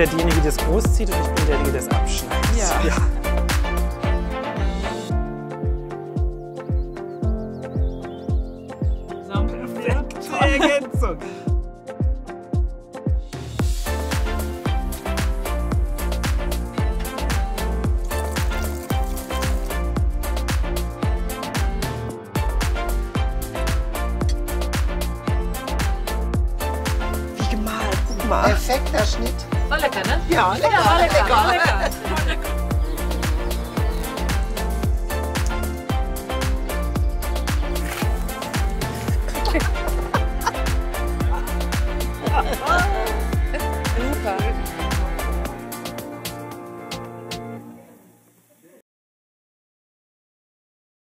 ja diejenige, die das großzieht und ich bin derjenige, der das abschneidet. Ja. Perfekte Ergänzung. Wie gemalt, guck mal. Perfekter Schnitt. War lecker, ne? Ja, lecker. Ja, war lecker.